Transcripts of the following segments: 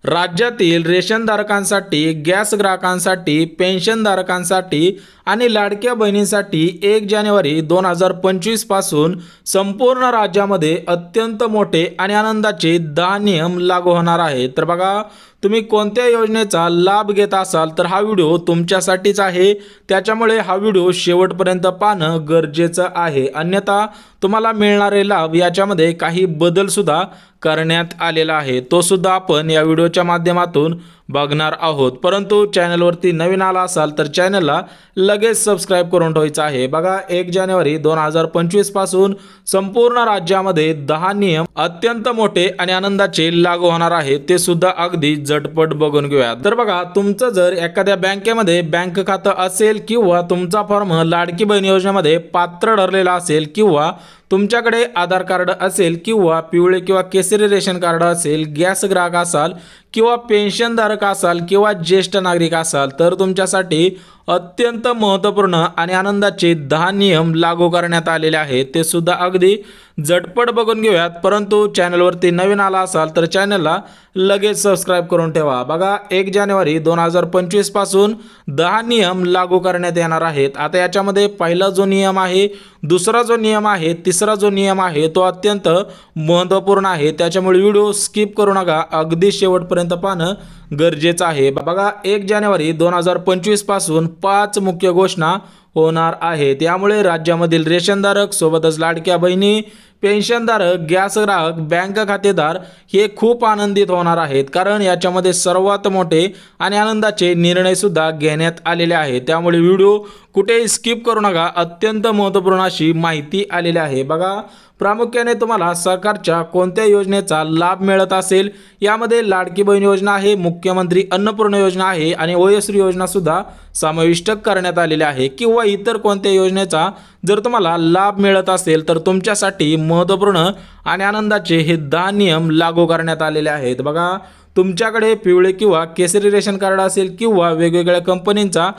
राज्यातील रेशनधारकांसाठी, गॅस ग्राहकांसाठी, पेन्शनधारकांसाठी आणि लाडक्या बहिणींसाठी 1 जानेवारी 2025 पासून संपूर्ण राज्यामध्ये अत्यंत मोठे आणि आनंदाचे 10 नियम लागू होणार आहेत। तर बघा, तुम्ही कोणत्या योजनेचा लाभ घेत असाल तर हा व्हिडिओ तुमच्यासाठीच आहे, त्याच्यामुळे हा व्हिडिओ शेवटपर्यंत पाहणं गरजेचं आहे। अन्यथा तुम्हाला मिळणारे लाभ याच्यामध्ये काही बदल सुद्धा करण्यात आलेला आहे, तो सुद्धा आपण या व्हिडिओच्या माध्यमातून बघणार आहोत। परंतु चॅनलवरती नवीन आला असाल तर चॅनलला लगेच सबस्क्राइब करून ठेवायचं आहे। बघा, 1 जानेवारी 2025 पासून संपूर्ण राज्यामध्ये 10 नियम अत्यंत मोठे आणि आनंदाचे लागू होणार आहेत, ते सुद्धा अगदी झटपट बघून घेऊया। तर बघा, तुमचं जर एखाद्या बँकेमध्ये बँक खातं असेल किंवा तुमचा फॉर्म लाडकी बहीण योजनेमध्ये पात्र ठरलेला असेल किंवा तुमच्याकडे आधार कार्ड असेल किंवा पिवळे किंवा केसरी रेशन कार्ड असेल, गॅस ग्राहक असाल किंवा पेन्शनधारक असाल किंवा ज्येष्ठ नागरिक असाल तर तुमच्यासाठी अत्यंत महत्त्वपूर्ण आणि आनंदाचे 10 नियम लागू करण्यात आलेले आहेत, ते सुद्धा अगदी झटपट बघून घेऊयात। परंतु चॅनलवरती नवीन आला असाल तर चॅनलला लगेच सबस्क्राइब करून ठेवा। बघा, 1 जानेवारी 2025 पासून 10 नियम लागू करण्यात येणार आहेत। आता याच्यामध्ये पहिला जो नियम आहे, दुसरा जो नियम आहे, तिसरा जो नियम आहे तो अत्यंत महत्त्वपूर्ण आहे, त्याच्यामुळे व्हिडिओ स्किप करू नका, अगदी शेवटपर्यंत पाहणं गरजेचं आहे। बघा, 1 जानेवारी 2025 पासून 5 मुख्य घोषणा होणार आहेत, त्यामुळे राज्यामधील रेशनधारक सोबतच लाडक्या बहिणी, पेन्शनधारक, गॅस ग्राहक, बँक खातेदार हे खूप आनंदित होणार आहेत, कारण याच्यामध्ये सर्वात मोठे आणि आनंदाचे निर्णय सुद्धा घेण्यात आलेले आहेत। त्यामुळे व्हिडिओ कुठेही स्किप करू नका, अत्यंत महत्त्वपूर्ण अशी माहिती आलेली आहे। बघा, प्रामुख्याने तुम्हाला सरकारच्या कोणत्या योजनेचा लाभ मिळत असेल, यामध्ये लाडकी बहीण योजना आहे, मुख्यमंत्री अन्नपूर्णा योजना आहे आणि वयश्री योजना सुद्धा समाविष्ट करण्यात आलेली आहे, किंवा इतर कोणत्या योजनेचा जर तुम्हाला लाभ मिळत असेल तर तुमच्यासाठी महत्त्वपूर्ण आणि आनंदाचे हे 10 नियम लागू करण्यात आलेले आहेत। बघा, तुमच्याकडे पिवळे किंवा केसरी रेशन कार्ड असेल किंवा वेगवेगळ्या कंपनींचा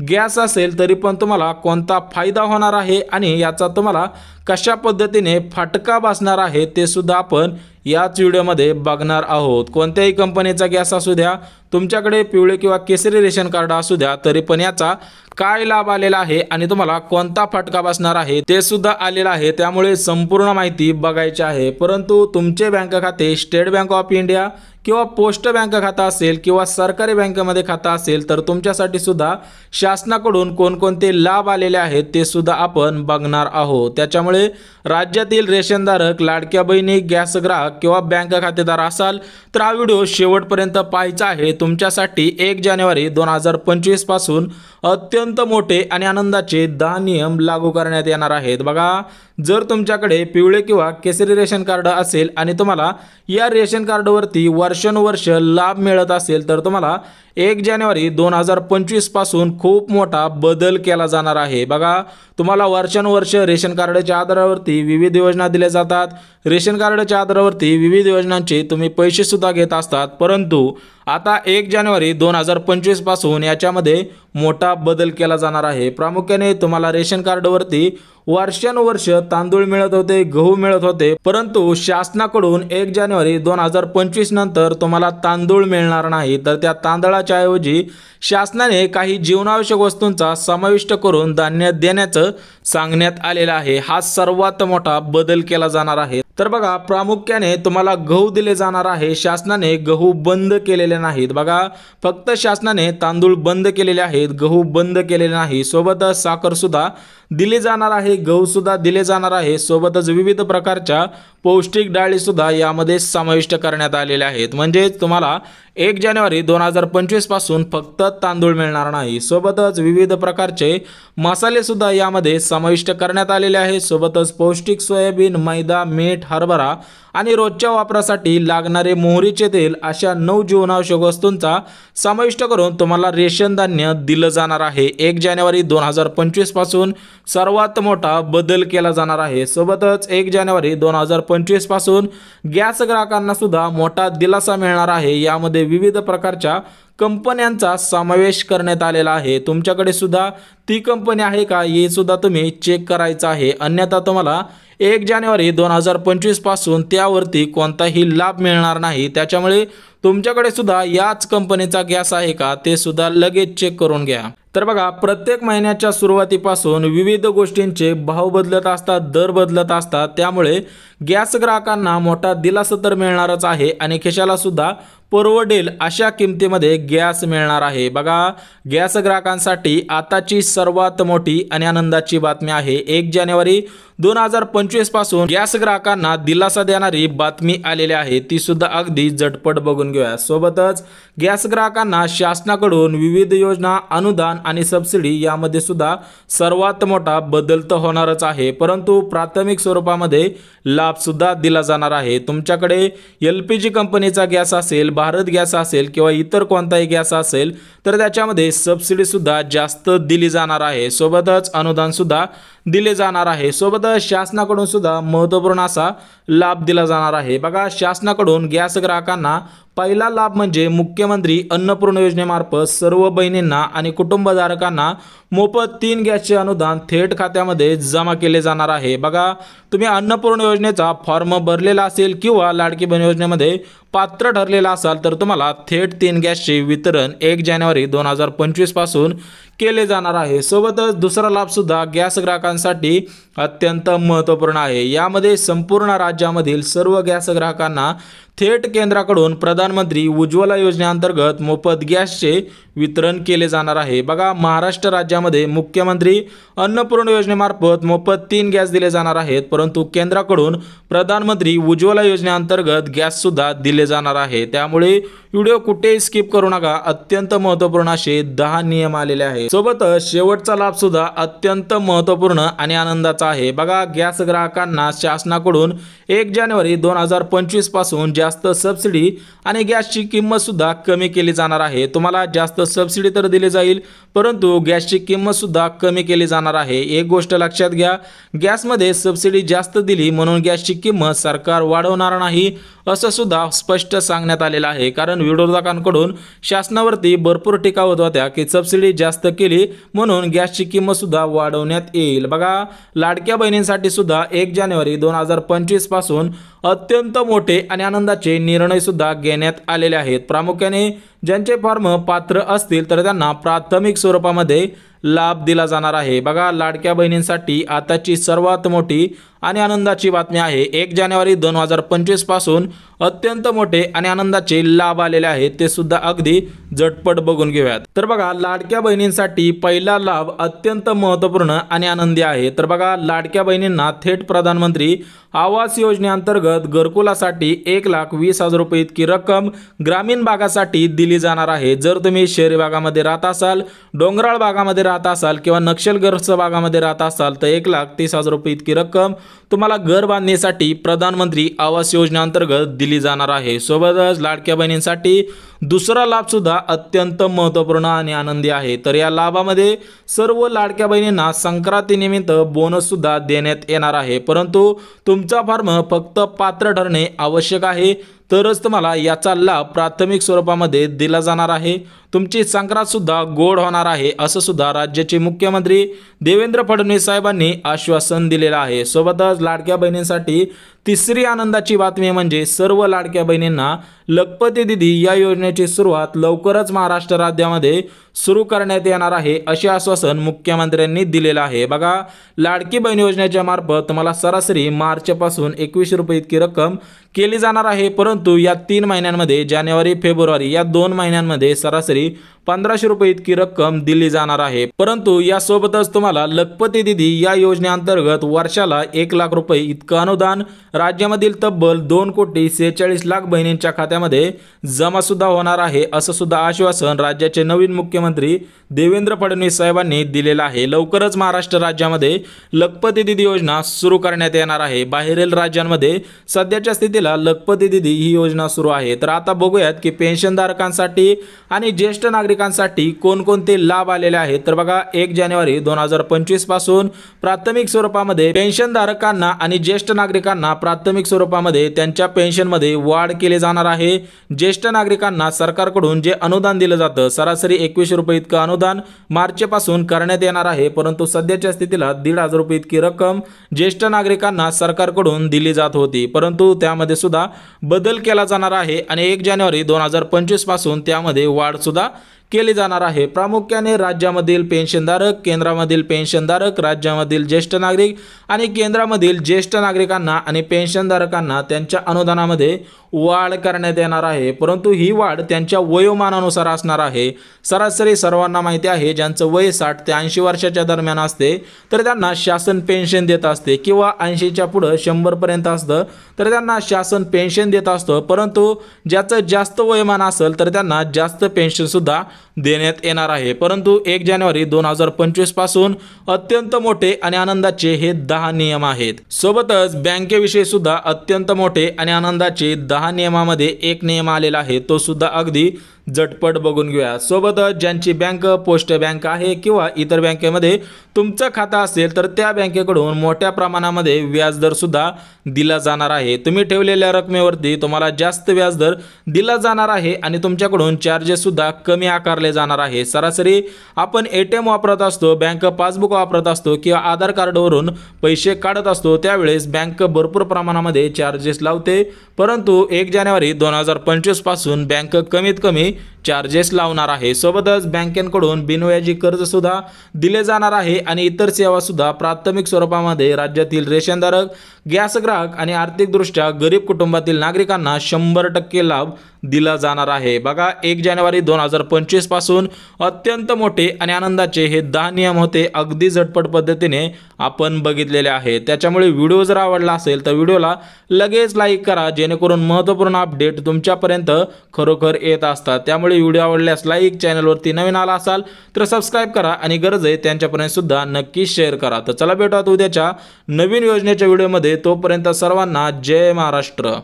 गॅस असेल तरी पण तुम्हाला कोणता फायदा होणार आहे आणि याचा तुम्हाला कशा पद्धतीने फटका बसणार आहे ते सुद्धा आपण याच व्हिडिओमध्ये बघणार आहोत। कोणत्याही कंपनीचा गॅस असू द्या, तुमच्याकडे पिवळे किंवा केसरी रेशन कार्ड असू द्या, तरी पण याचा काय लाभ आलेला आहे आणि तुम्हाला कोणता फटका बसणार आहे ते सुद्धा आलेला आहे, त्यामुळे संपूर्ण माहिती बघायची आहे। परंतु तुमचे बँक खाते स्टेट बँक ऑफ इंडिया किंवा पोस्ट बँक खाता असेल किंवा सरकारी बँकेमध्ये खाता असेल तर तुमच्यासाठी सुद्धा शासनाकडून कोणकोणते लाभ आलेले आहेत ते सुद्धा आपण बघणार आहोत। त्याच्यामुळे राज्यातील रेशनधारक, लाडक्या बहिणी, गॅस ग्राहक किंवा बँक खातेदार असाल तर हा व्हिडिओ शेवटपर्यंत पाहायचा आहे। तुमच्यासाठी 1 जानेवारी 2025 पासून अत्यंत मोठे आणि आनंदाचे 10 नियम लागू करण्यात येणार आहेत। बघा, जर तुमच्याकडे पिवळे किंवा केसरी रेशन कार्ड असेल आणि तुम्हाला या रेशन कार्डवरती वर्षानुवर्ष लाभ मिळत असेल तर तुम्हाला 1 जानेवारी 2025 पासून खूप मोठा बदल केला जाणार आहे। बघा, तुम्हाला वर्षानुवर्ष रेशन कार्डच्या आधारावरती विविध योजना दिल्या जातात, रेशन कार्डच्या आधारावरती विविध योजनांचे तुम्ही पैसे सुद्धा घेत असतात, परंतु आता 1 जानेवारी 2025 पासून याच्यामध्ये मोठा बदल केला जाणार आहे। प्रामुख्याने तुम्हाला रेशन कार्डवरती वर्षानुवर्ष तांदूळ मिळत होते, गहू मिळत होते, परंतु शासनाकडून 1 जानेवारी 2025 नंतर तुम्हाला तांदूळ मिळणार नाही, तर त्या तांदळाच्या ऐवजी शासनाने काही जीवनावश्यक वस्तूंचा समाविष्ट करून धान्य देण्याचं सांगण्यात आलेलं आहे। हा सर्वात मोठा बदल केला जाणार आहे। तर बघा, प्रामुख्याने तुम्हाला गहू दिले जाणार आहे, शासनाने गहू बंद केलेले नाहीत। बघा, फक्त शासनाने तांदूळ बंद केलेले आहेत, गहू बंद केलेले नाही। सोबतच साखर सुद्धा दिली जाणार आहे, गहू सुद्धा दिले जाणार आहे, सोबतच विविध प्रकारच्या पौष्टिक डाळी सुद्धा यामध्ये समाविष्ट करण्यात आलेल्या आहेत। म्हणजे तुम्हाला 1 जानेवारी 2025 पासून फक्त तांदूळ मिळणार नाही, सोबतच विविध प्रकारचे मसाले सुद्धा यामध्ये समाविष्ट करण्यात आलेले आहेत। सोबतच पौष्टिक सोयाबीन, मैदा, मीठ, हरभरा आणि रोजच्या वापरासाठी लागणारे मोहरीचे तेल अशा 9 जीवनावश्यक वस्तूंचा समाविष्ट करून तुम्हाला रेशन धान्य दिलं जाणार आहे। 1 जानेवारी 2025 पासून सर्वात मोठा बदल केला जाणार आहे। सोबतच 1 जानेवारी 2025 पासून गॅस ग्राहकांना सुद्धा मोठा दिलासा मिळणार आहे। यामध्ये विविध प्रकारच्या कंपन्यांचा समावेश करण्यात आलेला आहे। तुमच्याकडे सुद्धा ती कंपनी आहे का हे सुद्धा तुम्ही चेक करायचं आहे, अन्यथा तुम्हाला 1 जानेवारी 2025 पासून त्यावरती कोणताही लाभ मिळणार नाही। त्याच्यामुळे तुमच्याकडे सुद्धा याच कंपनीचा गॅस आहे का ते सुद्धा लगेच चेक करून घ्या। तर बघा, प्रत्येक महिन्याच्या सुरुवातीपासून विविध गोष्टींचे भाव बदलत असतात, दर बदलत असतात। त्यामुळे गॅस ग्राहकांना मोठा दिलासा तर मिळणारच आहे आणि खिशाला सुद्धा परवडेल अशा किमतीमध्ये गॅस मिळणार आहे। बघा, गॅस ग्राहकांसाठी आताची सर्वात मोठी आणि आनंदाची बातमी आहे। 1 जानेवारी 2025 पासून गॅस ग्राहकांना दिलासा देणारी बातमी आलेली आहे, ती सुद्धा अगदी झटपट बघून घेऊया। सोबतच गॅस ग्राहकांना शासनाकडून विविध योजना, अनुदान आणि सबसिडी यामध्ये सुद्धा सर्वात मोठा बदल तर होणारच आहे, परंतु प्राथमिक स्वरूपामध्ये लाभ सुद्धा दिला जाणार आहे। तुमच्याकडे LPG कंपनीचा गॅस असेल, भारत गॅस असेल किंवा इतर कोणताही गॅस असेल तर त्याच्यामध्ये सबसिडी सुद्धा जास्त दिली जाणार आहे। सोबतच अनुदान सुद्धा दिले जाणार आहे। सोबतच शासनाकडून सुद्धा महत्त्वपूर्ण असा लाभ दिला जाणार आहे। बघा, शासनाकडून गॅस ग्राहकांना पहिला लाभ म्हणजे मुख्यमंत्री अन्नपूर्णा योजनेमार्फत सर्व बहिणींना आणि कुटुंबधारकांना मोफत 3 गॅसचे अनुदान थेट खात्यामध्ये जमा केले जाणार आहे। बघा, तुम्ही अन्नपूर्णा योजनेचा फॉर्म भरलेला असेल किंवा लाडकी बहीण योजनेमध्ये पात्र ठरलेला असाल तर तुम्हाला थेट 3 गॅसचे वितरण 1 जानेवारी 2025 पासून केले जाणार आहे। सोबतच दुसरा लाभ सुद्धा गॅस ग्राहकांसाठी अत्यंत महत्त्वपूर्ण आहे। यामध्ये संपूर्ण राज्यामधील सर्व गॅस ग्राहकांना थेट केंद्राकडून प्रधानमंत्री उज्ज्वला योजनेअंतर्गत मोफत गॅसचे वितरण केले जाणार आहे। बघा, महाराष्ट्र राज्यामध्ये मुख्यमंत्री अन्नपूर्णा योजनेमार्फत मोफत 3 गॅस दिले जाणार आहेत, परंतु केंद्राकडून प्रधानमंत्री उज्ज्वला योजनेअंतर्गत गॅस सुद्धा दिले जाणार आहे। त्यामुळे व्हिडिओ कुठेही स्किप करू नका, अत्यंत महत्त्वपूर्ण असे 10 नियम आलेले आहेत। सोबतच शेवटचा लाभ सुद्धा अत्यंत महत्त्वपूर्ण आणि आनंदाचा आहे। बघा, गॅस ग्राहकांना शासनाकडून 1 जानेवारी 2025 पासून जास्त सबसिडी आणि गॅसची किंमत सुद्धा कमी केली जाणार आहे। तुम्हाला जास्त सबसिडी तर दिली जाईल, परंतु गॅसची किंमत सुद्धा कमी केली जाणार आहे। एक गोष्ट लक्षात घ्या, गॅसमध्ये सबसिडी जास्त दिली म्हणून गॅसची किंमत सरकार वाढवणार नाही असं सुद्धा स्पष्ट सांगण्यात आलेलं आहे। कारण विरोधकांकडून शासनावरती भरपूर टीका होत होत्या की सबसिडी जास्त केली म्हणून गॅसची किंमत सुद्धा वाढवण्यात येईल। बघा, लाडक्या बहिणींसाठी सुद्धा 1 जानेवारी 2025 पासून अत्यंत मोठे आणि आनंदाचे निर्णय सुद्धा घेण्यात आलेले आहेत। प्रामुख्याने ज्यांचे फॉर्म पात्र असतील तर त्यांना प्राथमिक स्वरूपामध्ये लाभ दिला जाणार आहे। बघा, लाडक्या बहिणींसाठी आताची सर्वात मोठी आणि आनंदाची बातमी आहे। 1 जानेवारी 2025 पासून अत्यंत मोठे आणि आनंदाचे लाभ आलेले आहेत, ते सुद्धा अगदी झटपट बघून घेऊयात। तर बघा, लाडक्या बहिणींसाठी पहिला लाभ अत्यंत महत्त्वपूर्ण आणि आनंदी आहे। तर बघा, लाडक्या बहिणींना थेट प्रधानमंत्री आवास योजनेअंतर्गत घरकुलासाठी 1,20,000 रुपये इतकी रक्कम ग्रामीण भागासाठी दिली जाणार आहे। जर तुम्ही शहरी भागामध्ये राहत असाल, डोंगराळ भागामध्ये राहत असाल किंवा नक्षलग्रस्त भागामध्ये राहत असाल तर 1,30,000 रुपये इतकी रक्कम तुम्हाला घर बांधण्यासाठी प्रधानमंत्री आवास योजनेअंतर्गत दिली जाणार आहे। सोबतच लाडक्या बहिणींसाठी दुसरा लाभ सुद्धा अत्यंत महत्त्वपूर्ण आणि आनंदी आहे। तर या लाभामध्ये सर्व लाडक्या बहिणींना संक्रांतीनिमित्त बोनस सुद्धा देण्यात येणार आहे, परंतु तुमचा फॉर्म फक्त पात्र ठरणे आवश्यक आहे, तरच तुम्हाला याचा लाभ प्राथमिक स्वरूपामध्ये दिला जाणार आहे। तुमची संक्रांत सुद्धा गोड होणार आहे असं सुद्धा राज्याचे मुख्यमंत्री देवेंद्र फडणवीस साहेबांनी आश्वासन दिलेलं आहे। सोबतच लाडक्या बहिणींसाठी तिसरी आनंदाची बातमी म्हणजे सर्व लाडक्या बहिणींना लखपती दीदी या योजनेची सुरुवात लवकरच महाराष्ट्र राज्यामध्ये सुरू करण्यात येणार आहे असे आश्वासन मुख्यमंत्र्यांनी दिलेलं आहे। बघा, लाडकी बहीण योजनेच्या मार्फत तुम्हाला सरासरी मार्च पासून 21 रुपये इतकी रक्कम केली जाणार आहे, परंतु या 3 महिन्यांमध्ये जानेवारी फेब्रुवारी या 2 महिन्यांमध्ये सरासरी 1500 रुपये इतकी रक्कम दिली जाणार आहे। परंतु यासोबतच तुम्हाला लखपती दीदी या योजनेअंतर्गत वर्षाला 1,00,000 रुपये इतकं अनुदान राज्यामधील तब्बल 2,46,00,000 बहिणींच्या खात्यामध्ये जमा सुद्धा होणार आहे असं सुद्धा आश्वासन राज्याचे नवीन मुख्यमंत्री देवेंद्र फडणवीस साहेबांनी दिलेलं आहे। लवकरच महाराष्ट्र राज्यामध्ये लखपती दीदी योजना सुरू करण्यात येणार आहे। बाहेरील राज्यांमध्ये सध्याच्या स्थितीला तारखेला लखपती दिदी ही योजना सुरू आहे। तर आता बघूयात की पेन्शनधारकांसाठी आणि ज्येष्ठ नागरिकांसाठी कोणकोणते लाभ आलेले आहेत। तर बघा 1 जानेवारी 2025 पासून प्राथमिक स्वरूपामध्ये पेन्शनधारकांना आणि ज्येष्ठ नागरिकांना प्राथमिक स्वरूपामध्ये त्यांच्या पेन्शनमध्ये वाढ केली जाणार आहे। ज्येष्ठ नागरिकांना सरकारकडून जे अनुदान दिलं जातं सरासरी 21 रुपये इतकं अनुदान मार्चपासून करण्यात येणार आहे, परंतु सध्याच्या स्थितीला 1,500 रुपये इतकी रक्कम ज्येष्ठ नागरिकांना सरकारकडून दिली जात होती, परंतु त्यामध्ये सुद्धा बदल केला जाणार आहे आणि 1 जानेवारी 2025 पासून त्यामध्ये वाढ सुद्धा केली जाणार आहे। प्रामुख्याने राज्यामधील पेन्शनधारक, केंद्रामधील पेन्शनधारक, राज्यामधील ज्येष्ठ नागरिक आणि केंद्रामधील ज्येष्ठ नागरिकांना आणि पेन्शनधारकांना त्यांच्या अनुदानामध्ये वाढ करण्यात येणार आहे, परंतु ही वाढ त्यांच्या वयोमानानुसार असणार आहे। सरासरी सर्वांना माहिती आहे ज्यांचं वय 60 ते 80 वर्षाच्या दरम्यान असते तर त्यांना शासन पेन्शन देत असते, किंवा 80च्या पुढे 100 पर्यंत असतं तर त्यांना शासन पेन्शन देत असतं, परंतु ज्याचं जास्त वयोमान असेल तर त्यांना जास्त पेन्शन सुद्धा देण्यात येणार आहे। परंतु 1 जानेवारी 2025 पासून अत्यंत मोठे आणि आनंदाचे हे 10 नियम आहेत। सोबतच बँकेविषयी सुद्धा अत्यंत मोठे आणि आनंदाचे 10 नियमामध्ये एक नियम आलेला आहे, तो सुद्धा अगदी झटपट बघून घेऊया। सोबतच ज्यांची बँक पोस्ट बँक आहे किंवा इतर बँकेमध्ये तुमचं खातं असेल तर त्या बँकेकडून मोठ्या प्रमाणामध्ये व्याजदर सुद्धा दिला जाणार आहे। तुम्ही ठेवलेल्या रकमेवरती तुम्हाला जास्त व्याजदर दिला जाणार आहे आणि तुमच्याकडून चार्जेस सुद्धा कमी आकारले जाणार आहे। सरासरी आपण ATM वापरत असतो, बँक पासबुक वापरत असतो किंवा आधार कार्डवरून पैसे काढत असतो, त्यावेळेस बँक भरपूर प्रमाणामध्ये चार्जेस लावते, परंतु 1 जानेवारी 2025 पासून बँक कमीत कमी चार्जेस लावणार आहे। सोबतच बँकेकडून बिनव्याजी कर्ज सुद्धा दिले जाणार आहे आणि इतर सेवा सुद्धा प्राथमिक स्वरूपामध्ये राज्यातील रेशनधारक, गॅस ग्राहक आणि आर्थिकदृष्ट्या गरीब कुटुंबातील नागरिकांना 100% लाभ दिला जाणार आहे। बघा 1 जानेवारी 2025 पासून अत्यंत मोठे आणि आनंदाचे हे 10 नियम होते, अगदी झटपट पद्धतीने आपण बघितलेले आहे। त्याच्यामुळे व्हिडिओ जर आवडला असेल तर व्हिडिओला लगेच लाईक करा, जेणेकरून महत्त्वपूर्ण अपडेट तुमच्यापर्यंत खरोखर येत असतात। त्यामुळे व्हिडिओ आवडल्यास लाईक, चॅनलवरती नवीन आला असाल तर सबस्क्राईब करा आणि गरज आहे त्यांच्यापर्यंत सुद्धा नक्की शेअर करा। तर चला भेटूयात उद्याच्या नवीन योजनेच्या व्हिडिओमध्ये, तोपर्यंत सर्वांना जय महाराष्ट्र।